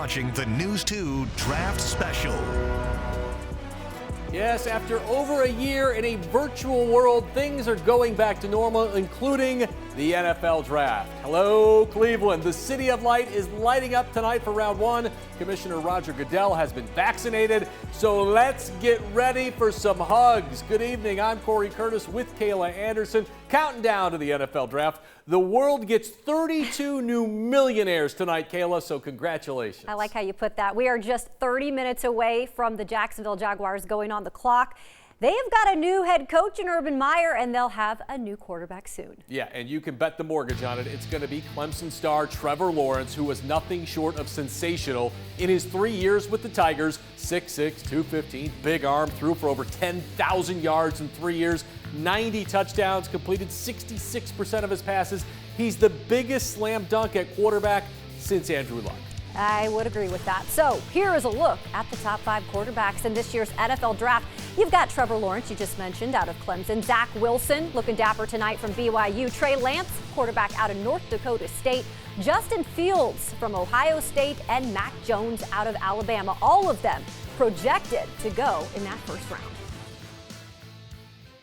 watching the News 2 Draft Special. Yes, after over a year in a virtual world, things are going back to normal, including the NFL Draft. Hello, Cleveland. The City of Light is lighting up tonight for round one. Commissioner Roger Goodell has been vaccinated, so let's get ready for some hugs. Good evening. I'm Corey Curtis with Kayla Anderson, counting down to the NFL Draft. The world gets 32 new millionaires tonight, Kayla, so congratulations. I like how you put that. We are just 30 minutes away from the Jacksonville Jaguars going on the clock. They have got a new head coach in Urban Meyer, and they'll have a new quarterback soon. Yeah, and you can bet the mortgage on it. It's going to be Clemson star Trevor Lawrence, who was nothing short of sensational in his 3 years with the Tigers. 6'6", 215, big arm, threw for over 10,000 yards in 3 years, 90 touchdowns, completed 66% of his passes. He's the biggest slam dunk at quarterback since Andrew Luck. I would agree with that. So here is a look at the top 5 quarterbacks in this year's NFL Draft. You've got Trevor Lawrence, you just mentioned, out of Clemson. Zach Wilson, looking dapper tonight from BYU. Trey Lance, quarterback out of North Dakota State. Justin Fields from Ohio State, and Mac Jones out of Alabama. All of them projected to go in that first round.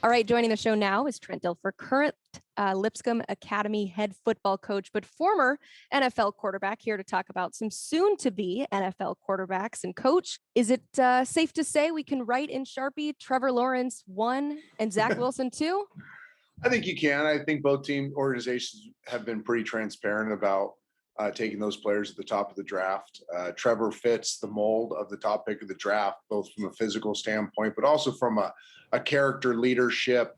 All right, joining the show now is Trent Dilfer, current Lipscomb Academy head football coach, but former NFL quarterback, here to talk about some soon-to-be NFL quarterbacks. And Coach, is it safe to say we can write in Sharpie Trevor Lawrence 1 and Zach Wilson 2? I think you can. I think both team organizations have been pretty transparent about taking those players at the top of the draft. Trevor fits the mold of the top pick of the draft, both from a physical standpoint, but also from a character leadership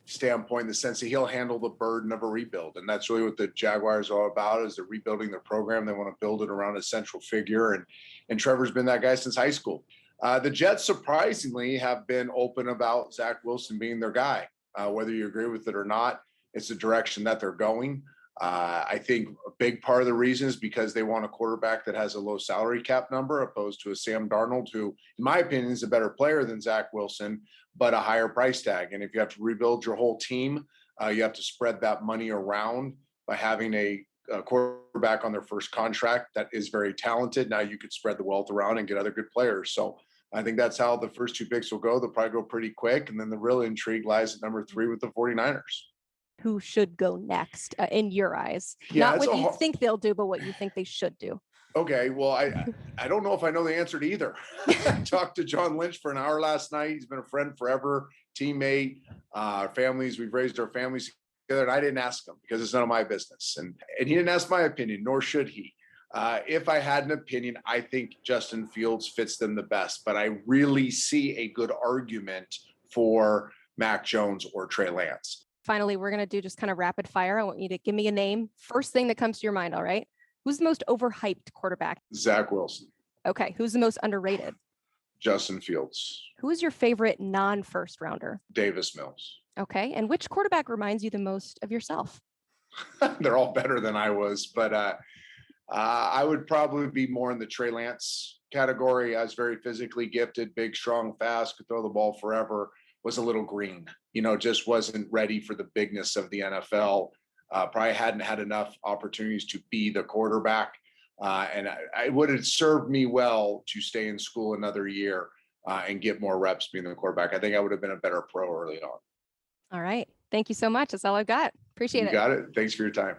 standpoint, in the sense that he'll handle the burden of a rebuild. And that's really what the Jaguars are all about, is they're rebuilding their program. They want to build it around a central figure. And Trevor's been that guy since high school. The Jets, surprisingly, have been open about Zach Wilson being their guy. Whether you agree with it or not, it's the direction that they're going. I think a big part of the reason is because they want a quarterback that has a low salary cap number, opposed to a Sam Darnold, who, in my opinion, is a better player than Zach Wilson, but a higher price tag. And if you have to rebuild your whole team, you have to spread that money around by having a quarterback on their first contract that is very talented. Now you could spread the wealth around and get other good players. So I think that's how the first 2 picks will go. They'll probably go pretty quick. And then the real intrigue lies at number 3 with the 49ers. Who should go next in your eyes? Yeah, not what you think they'll do, but what you think they should do. Okay, well, I don't know if I know the answer to either. I talked to John Lynch for an hour last night. He's been a friend forever, teammate, families. We've raised our families together, and I didn't ask him because it's none of my business. And he didn't ask my opinion, nor should he. If I had an opinion, I think Justin Fields fits them the best, but I really see a good argument for Mac Jones or Trey Lance. Finally, we're going to do just kind of rapid fire. I want you to give me a name. First thing that comes to your mind, all right? Who's the most overhyped quarterback? Zach Wilson. Okay. Who's the most underrated? Justin Fields. Who is your favorite non-first rounder? Davis Mills. Okay. And which quarterback reminds you the most of yourself? They're all better than I was, but I would probably be more in the Trey Lance category. I was very physically gifted, big, strong, fast, could throw the ball forever, was a little green, just wasn't ready for the bigness of the NFL. Probably hadn't had enough opportunities to be the quarterback. And I would have served me well to stay in school another year and get more reps being the quarterback. I think I would have been a better pro early on. All right. Thank you so much. That's all I've got. Appreciate it. You got it. Thanks for your time.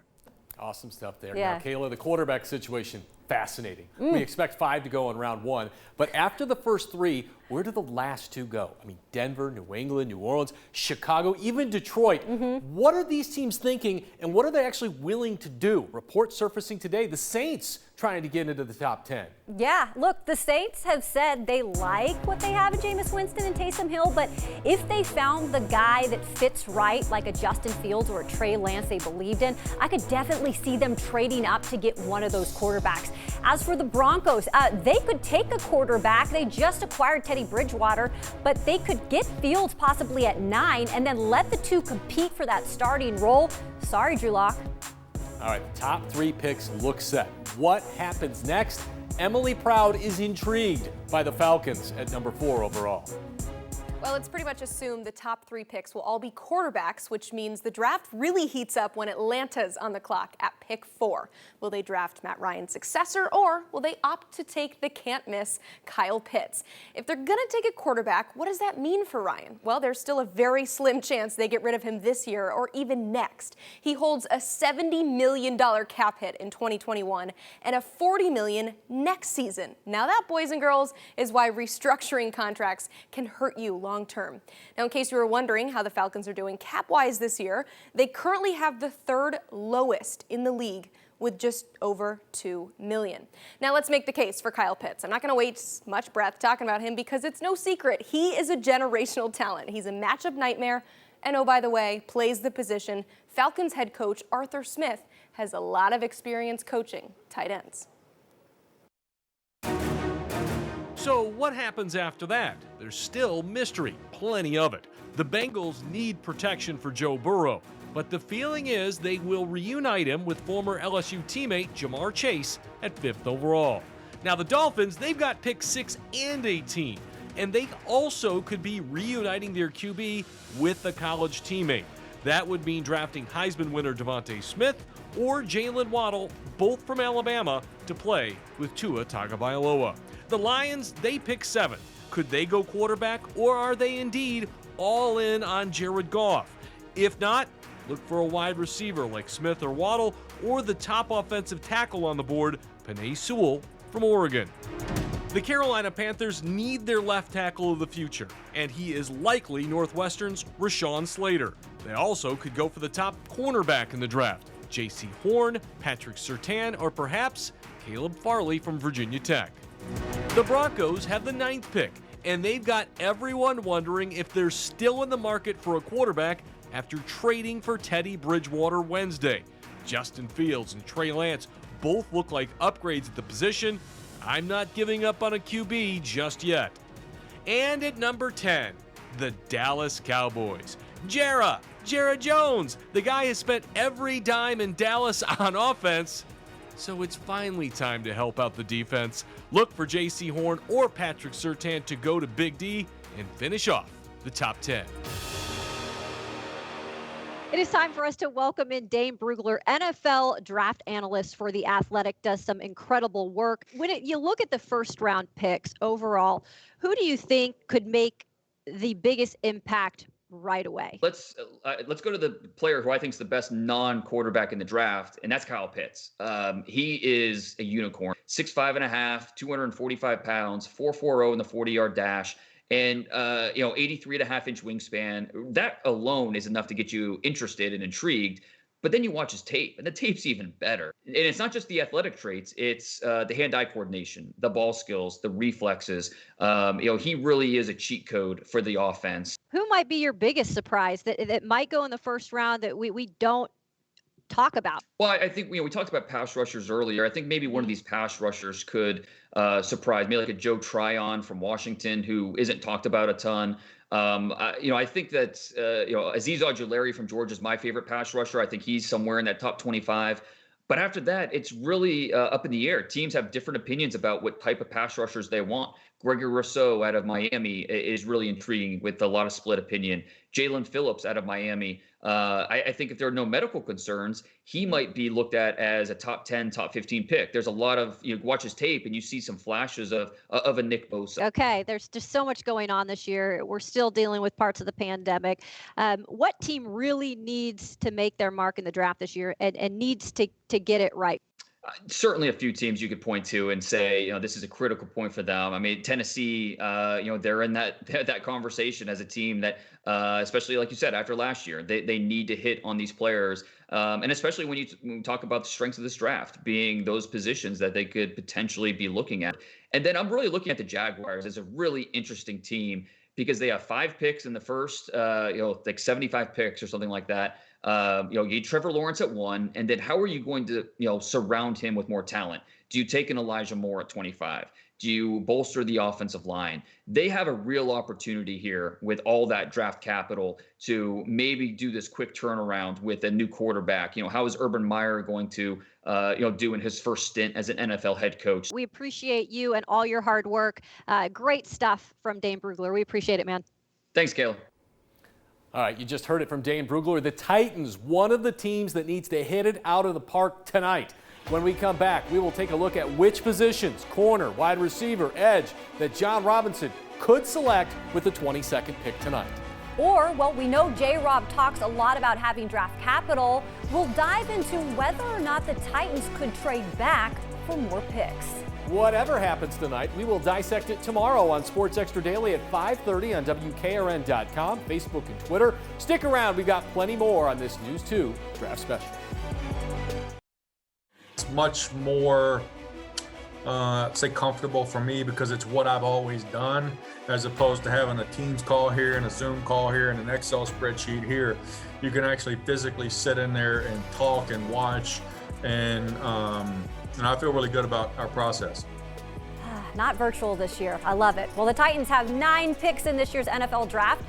Awesome stuff there. Yeah. Now, Kayla, the quarterback situation, fascinating. We expect 5 to go in round 1, but after the first 3, where do the last 2 go? I mean, Denver, New England, New Orleans, Chicago, even Detroit. What are these teams thinking, and what are they actually willing to do? Report surfacing today, the Saints trying to get into the top 10. Yeah, look, the Saints have said they like what they have in Jameis Winston and Taysom Hill, but if they found the guy that fits right, like a Justin Fields or a Trey Lance they believed in, I could definitely see them trading up to get one of those quarterbacks. As for the Broncos, they could take a quarterback. They just acquired Teddy Bridgewater, but they could get Fields possibly at 9 and then let the 2 compete for that starting role. Sorry, Drew Lock. All right, the top 3 picks look set. What happens next? Emily Proud is intrigued by the Falcons at number 4 overall. Well, it's pretty much assumed the top 3 picks will all be quarterbacks, which means the draft really heats up when Atlanta's on the clock at pick 4. Will they draft Matt Ryan's successor, or will they opt to take the can't-miss Kyle Pitts? If they're going to take a quarterback, what does that mean for Ryan? Well, there's still a very slim chance they get rid of him this year or even next. He holds a $70 million cap hit in 2021 and a $40 million next season. Now that, boys and girls, is why restructuring contracts can hurt you long term. Now, in case you were wondering how the Falcons are doing cap-wise this year, they currently have the 3rd lowest in the league with just over $2 million. Now, let's make the case for Kyle Pitts. I'm not going to waste much breath talking about him because it's no secret. He is a generational talent. He's a matchup nightmare. And oh, by the way, plays the position Falcons head coach Arthur Smith has a lot of experience coaching tight ends. So what happens after that? There's still mystery, plenty of it. The Bengals need protection for Joe Burrow, but the feeling is they will reunite him with former LSU teammate Jamar Chase at 5th overall. Now the Dolphins, they've got picks 6 and 18, and they also could be reuniting their QB with a college teammate. That would mean drafting Heisman winner Devontae Smith or Jalen Waddle, both from Alabama, to play with Tua Tagovailoa. The Lions, they pick 7. Could they go quarterback, or are they indeed all in on Jared Goff? If not, look for a wide receiver like Smith or Waddle, or the top offensive tackle on the board, Penei Sewell from Oregon. The Carolina Panthers need their left tackle of the future, and he is likely Northwestern's Rashawn Slater. They also could go for the top cornerback in the draft, J.C. Horn, Patrick Surtain, or perhaps Caleb Farley from Virginia Tech. The Broncos have the 9th pick, and they've got everyone wondering if they're still in the market for a quarterback after trading for Teddy Bridgewater Wednesday. Justin Fields and Trey Lance both look like upgrades at the position. I'm not giving up on a QB just yet. And at number 10, the Dallas Cowboys. Jarrah Jones. The guy has spent every dime in Dallas on offense, so it's finally time to help out the defense. Look for J.C. Horn or Patrick Surtain to go to Big D and finish off the top 10. It is time for us to welcome in Dane Brugler, NFL draft analyst for The Athletic, does some incredible work. When you look at the first round picks overall, who do you think could make the biggest impact right away? Let's go to the player who I think is the best non-quarterback in the draft, and that's Kyle Pitts. He is a unicorn, 6'5.5", 245 pounds, 4.40 in the 40-yard dash, and 83.5-inch wingspan. That alone is enough to get you interested and intrigued. But then you watch his tape, and the tape's even better. And it's not just the athletic traits; it's the hand-eye coordination, the ball skills, the reflexes. He really is a cheat code for the offense. Who might be your biggest surprise that might go in the first round that we don't talk about? Well, I think we talked about pass rushers earlier. I think maybe one of these pass rushers could surprise me, like a Joe Tryon from Washington, who isn't talked about a ton. I think that Azeez Ojulari from Georgia is my favorite pass rusher. I think he's somewhere in that top 25. But after that, it's really up in the air. Teams have different opinions about what type of pass rushers they want. Gregory Rousseau out of Miami is really intriguing with a lot of split opinion. Jalen Phillips out of Miami. I think if there are no medical concerns, he might be looked at as a top 10, top 15 pick. There's a lot of, watch his tape and you see some flashes of a Nick Bosa. Okay, there's just so much going on this year. We're still dealing with parts of the pandemic. What team really needs to make their mark in the draft this year and needs to get it right? Certainly a few teams you could point to and say, this is a critical point for them. I mean, Tennessee, they're in that conversation as a team that, especially like you said, after last year, they need to hit on these players. And especially when you talk about the strengths of this draft being those positions that they could potentially be looking at. And then I'm really looking at the Jaguars as a really interesting team because they have 5 picks in the first, like 75 picks or something like that. You get Trevor Lawrence at 1, and then how are you going to, surround him with more talent? Do you take an Elijah Moore at 25? Do you bolster the offensive line? They have a real opportunity here with all that draft capital to maybe do this quick turnaround with a new quarterback. How is Urban Meyer going to, do in his first stint as an NFL head coach? We appreciate you and all your hard work. Great stuff from Dane Brugler. We appreciate it, man. Thanks, Caleb. All right, you just heard it from Dane Brugler. The Titans, one of the teams that needs to hit it out of the park tonight. When we come back, we will take a look at which positions, corner, wide receiver, edge, that John Robinson could select with the 22nd pick tonight. Or, well, we know J-Rob talks a lot about having draft capital. We'll dive into whether or not the Titans could trade back for more picks. Whatever happens tonight, we will dissect it tomorrow on Sports Extra Daily at 5:30 on WKRN.com, Facebook, and Twitter. Stick around. We've got plenty more on this News 2 Draft Special. It's much more, say, comfortable for me because it's what I've always done, as opposed to having a Teams call here and a Zoom call here and an Excel spreadsheet here. You can actually physically sit in there and talk and watch, and I feel really good about our process. Not virtual this year. I love it. Well, the Titans have 9 picks in this year's NFL draft.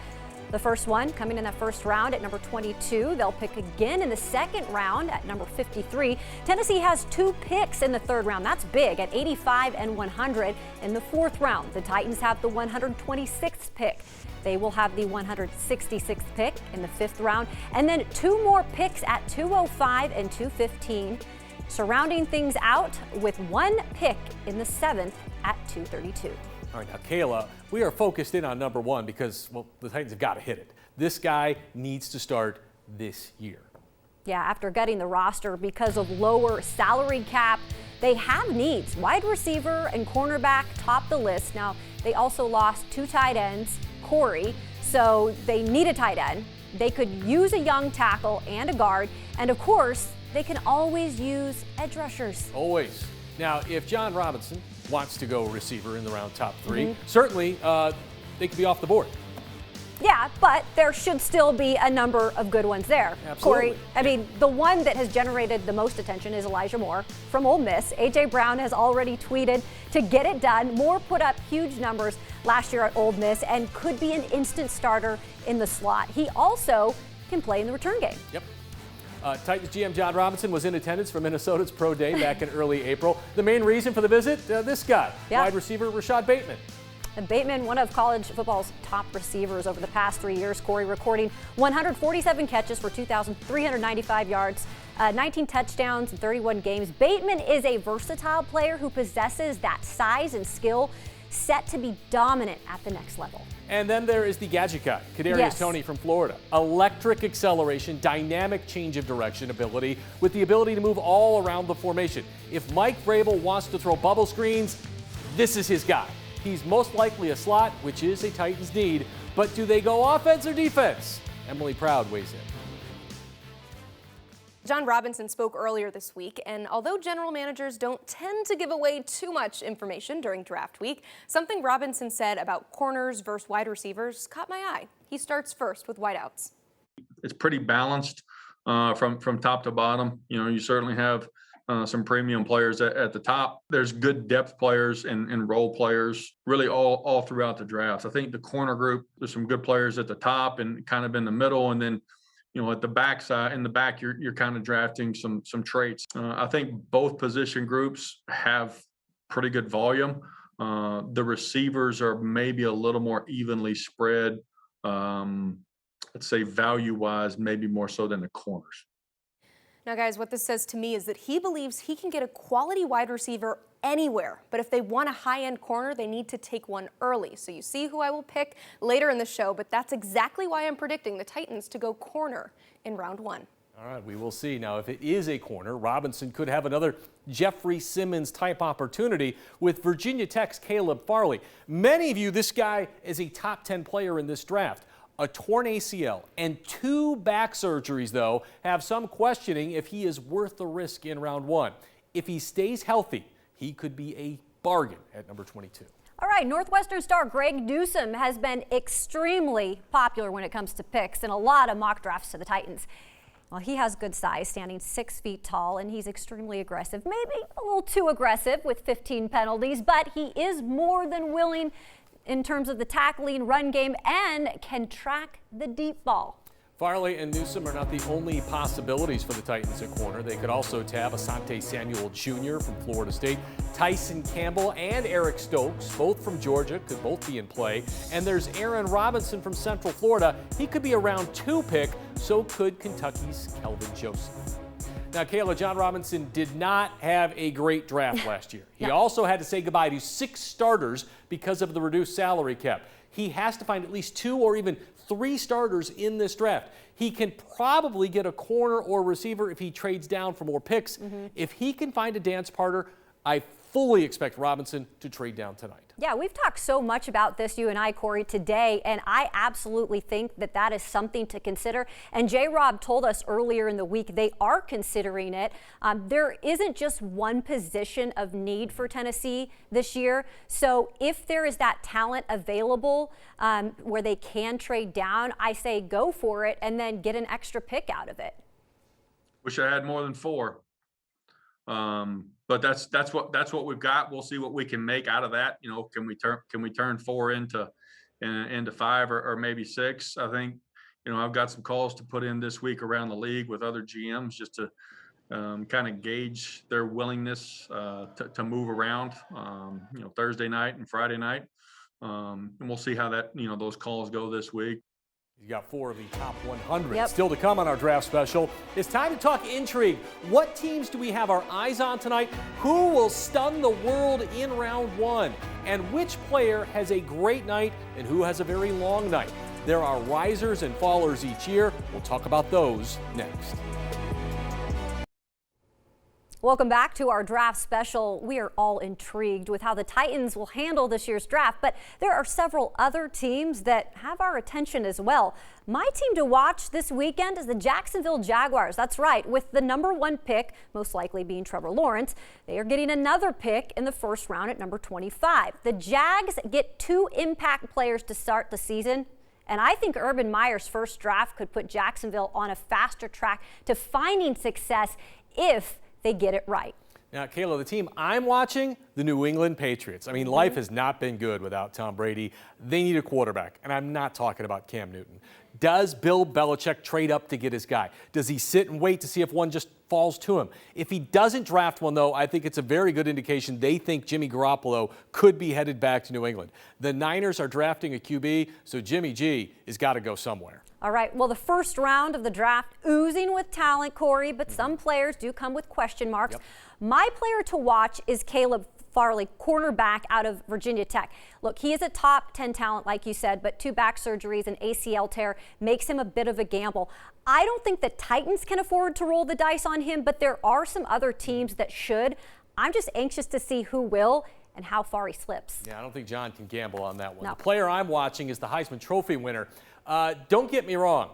The first one coming in that first round at number 22. They'll pick again in the second round at number 53. Tennessee has 2 picks in the third round. That's big at 85 and 100. In the fourth round, the Titans have the 126th pick. They will have the 166th pick in the fifth round. And then 2 more picks at 205 and 215. Surrounding things out with 1 pick in the 7th at 232. All right, now, Kayla, we are focused in on number 1 because, well, the Titans have got to hit it. This guy needs to start this year. Yeah, after gutting the roster because of lower salary cap, they have needs. Wide receiver and cornerback top the list. Now, they also lost 2 tight ends, Corey, so they need a tight end. They could use a young tackle and a guard, and of course, they can always use edge rushers. Always. Now, if John Robinson wants to go receiver in the round top 3, certainly they could be off the board. Yeah, but there should still be a number of good ones there. Absolutely. Corey, I mean, the one that has generated the most attention is Elijah Moore from Ole Miss. A.J. Brown has already tweeted to get it done. Moore put up huge numbers last year at Ole Miss and could be an instant starter in the slot. He also can play in the return game. Yep. Titans GM John Robinson was in attendance for Minnesota's Pro Day back in early April. The main reason for the visit, this guy, wide receiver Rashad Bateman. And Bateman, one of college football's top receivers over the past 3 years, Corey, recording 147 catches for 2,395 yards, 19 touchdowns in 31 games. Bateman is a versatile player who possesses that size and skill set to be dominant at the next level. And then there is the gadget guy, Kadarius Toney from Florida. Electric acceleration, dynamic change of direction ability with the ability to move all around the formation. If Mike Vrabel wants to throw bubble screens, this is his guy. He's most likely a slot, which is a Titans need. But do they go offense or defense? Emily Proud weighs in. John Robinson spoke earlier this week, and although general managers don't tend to give away too much information during draft week, something Robinson said about corners versus wide receivers caught my eye. He starts first with wideouts. It's pretty balanced from top to bottom. You know, you certainly have some premium players at the top. There's good depth players and role players really all throughout the draft. I think the corner group, there's some good players at the top and kind of in the middle, and then at the backside, in the back, you're kind of drafting some traits. I think both position groups have pretty good volume. The receivers are maybe a little more evenly spread. Let's say value-wise, maybe more so than the corners. Now, guys, what this says to me is that he believes he can get a quality wide receiver anywhere. But if they want a high-end corner, they need to take one early. So you see who I will pick later in the show, but that's exactly why I'm predicting the Titans to go corner in round 1. All right, we will see. Now, if it is a corner, Robinson could have another Jeffrey Simmons type opportunity with Virginia Tech's Caleb Farley. Many view this guy as a top 10 player in this draft. A torn ACL and 2 back surgeries, though, have some questioning if he is worth the risk in round 1. If he stays healthy, he could be a bargain at number 22. All right, Northwestern star Greg Newsom has been extremely popular when it comes to picks in a lot of mock drafts to the Titans. Well, he has good size, standing 6 feet tall, and he's extremely aggressive, maybe a little too aggressive with 15 penalties, but he is more than willing in terms of the tackling run game and can track the deep ball. Farley and Newsom are not the only possibilities for the Titans at corner. They could also tab Asante Samuel Jr. from Florida State, Tyson Campbell and Eric Stokes, both from Georgia, could both be in play. And there's Aaron Robinson from Central Florida. He could be a round 2 pick, so could Kentucky's Kelvin Joseph. Now, Kayla, John Robinson did not have a great draft last year. He also had to say goodbye to 6 starters because of the reduced salary cap. He has to find at least 2 or even 3 starters in this draft. He can probably get a corner or receiver if he trades down for more picks. If he can find a dance partner, I fully expect Robinson to trade down tonight. Yeah, we've talked so much about this, you and I, Corey, today, and I absolutely think that that is something to consider. And J-Rob told us earlier in the week they are considering it. There isn't just one position of need for Tennessee this year. So if there is that talent available where they can trade down, I say go for it and then get an extra pick out of it. Wish I had more than 4. But that's what we've got. We'll see what we can make out of that. You know, can we turn 4 into 5 or maybe 6? I think, you know, I've got some calls to put in this week around the league with other GMs just to kind of gauge their willingness to move around. You know, Thursday night and Friday night, and we'll see how those calls go this week. You got 4 of the top 100 still to come on our draft special. It's time to talk intrigue. What teams do we have our eyes on tonight? Who will stun the world in round 1? And which player has a great night and who has a very long night? There are risers and fallers each year. We'll talk about those next. Welcome back to our draft special. We are all intrigued with how the Titans will handle this year's draft, but there are several other teams that have our attention as well. My team to watch this weekend is the Jacksonville Jaguars. That's right, with the number 1 pick, most likely being Trevor Lawrence. They are getting another pick in the first round at number 25. The Jags get 2 impact players to start the season. And I think Urban Meyer's first draft could put Jacksonville on a faster track to finding success if they get it right. Now, Kayla, the team I'm watching, the New England Patriots. I mean, life has not been good without Tom Brady. They need a quarterback, and I'm not talking about Cam Newton. Does Bill Belichick trade up to get his guy? Does he sit and wait to see if one just falls to him? If he doesn't draft one, though, I think it's a very good indication they think Jimmy Garoppolo could be headed back to New England. The Niners are drafting a QB, so Jimmy G has got to go somewhere. All right, well, the first round of the draft oozing with talent, Corey, but some players do come with question marks. My player to watch is Caleb Farley, cornerback out of Virginia Tech. Look, he is a top 10 talent, like you said, but 2 back surgeries and ACL tear makes him a bit of a gamble. I don't think the Titans can afford to roll the dice on him, but there are some other teams that should. I'm just anxious to see who will and how far he slips. Yeah, I don't think John can gamble on that one. No. The player I'm watching is the Heisman Trophy winner. Don't get me wrong.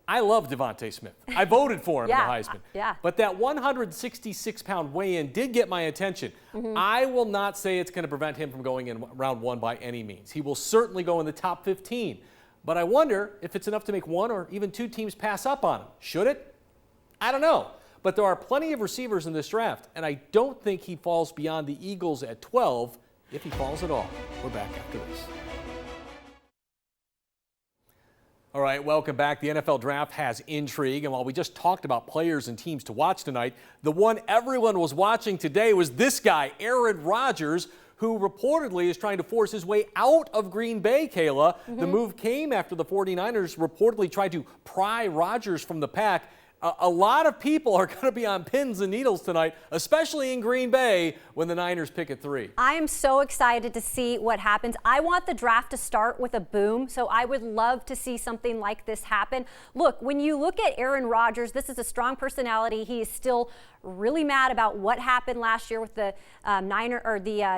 I love Devontae Smith. I voted for him in the Heisman. But that 166-pound weigh-in did get my attention. I will not say it's going to prevent him from going in round 1 by any means. He will certainly go in the top 15. But I wonder if it's enough to make 1 or even 2 teams pass up on him. Should it? I don't know. But there are plenty of receivers in this draft, and I don't think he falls beyond the Eagles at 12, if he falls at all. We're back after this. All right, welcome back. The NFL Draft has intrigue, and while we just talked about players and teams to watch tonight, the one everyone was watching today was this guy, Aaron Rodgers, who reportedly is trying to force his way out of Green Bay, Kayla. The move came after the 49ers reportedly tried to pry Rodgers from the pack. A lot of people are going to be on pins and needles tonight, especially in Green Bay when the Niners pick at 3. I am so excited to see what happens. I want the draft to start with a boom, so I would love to see something like this happen. Look, when you look at Aaron Rodgers, this is a strong personality. He is still really mad about what happened last year with the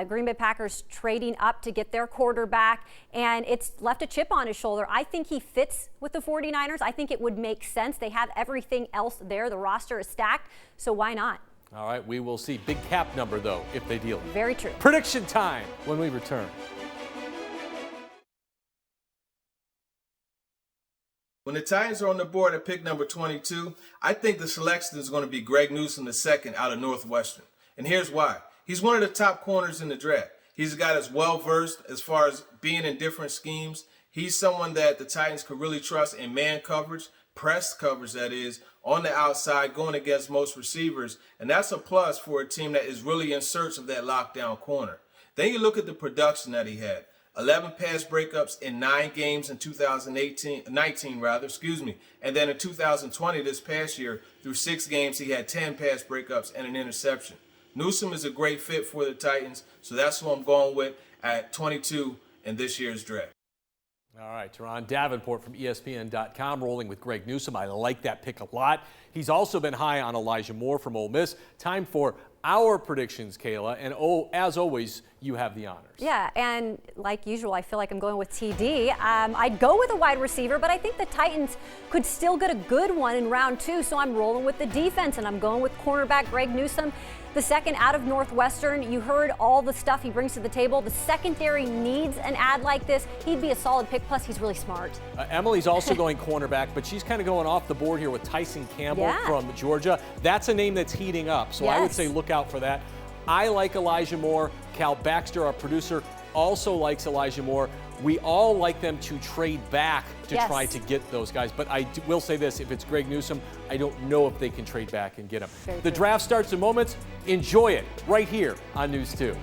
Green Bay Packers trading up to get their quarterback, and it's left a chip on his shoulder. I think he fits with the 49ers. I think it would make sense. They have everything else there. The roster is stacked, so why not? All right, we will see. Big cap number, though, if they deal. Very true. Prediction time when we return. When the Titans are on the board at pick number 22, I think the selection is going to be Greg Newsom II out of Northwestern. And here's why. He's one of the top corners in the draft. He's a guy that's well-versed as far as being in different schemes. He's someone that the Titans could really trust in man coverage press coverage that is, on the outside, going against most receivers. And that's a plus for a team that is really in search of that lockdown corner. Then you look at the production that he had. 11 pass breakups in 9 games in 19, and then in 2020, this past year, through 6 games, he had 10 pass breakups and an interception. Newsom is a great fit for the Titans, so that's who I'm going with at 22 in this year's draft. All right, Teron Davenport from ESPN.com rolling with Greg Newsom. I like that pick a lot. He's also been high on Elijah Moore from Ole Miss. Time for our predictions, Kayla. And as always, you have the honors. Yeah, and like usual, I feel like I'm going with TD. I'd go with a wide receiver, but I think the Titans could still get a good one in round 2, so I'm rolling with the defense, and I'm going with cornerback Greg Newsom. The second out of Northwestern, you heard all the stuff he brings to the table. The secondary needs an ad like this. He'd be a solid pick, plus he's really smart. Emily's also going cornerback, but she's kind of going off the board here with Tyson Campbell from Georgia. That's a name that's heating up, so I would say look out for that. I like Elijah Moore. Cal Baxter, our producer, also likes Elijah Moore. We all like them to trade back to try to get those guys. But I will say this, if it's Greg Newsom, I don't know if they can trade back and get him. The draft starts in moments. Enjoy it right here on News 2.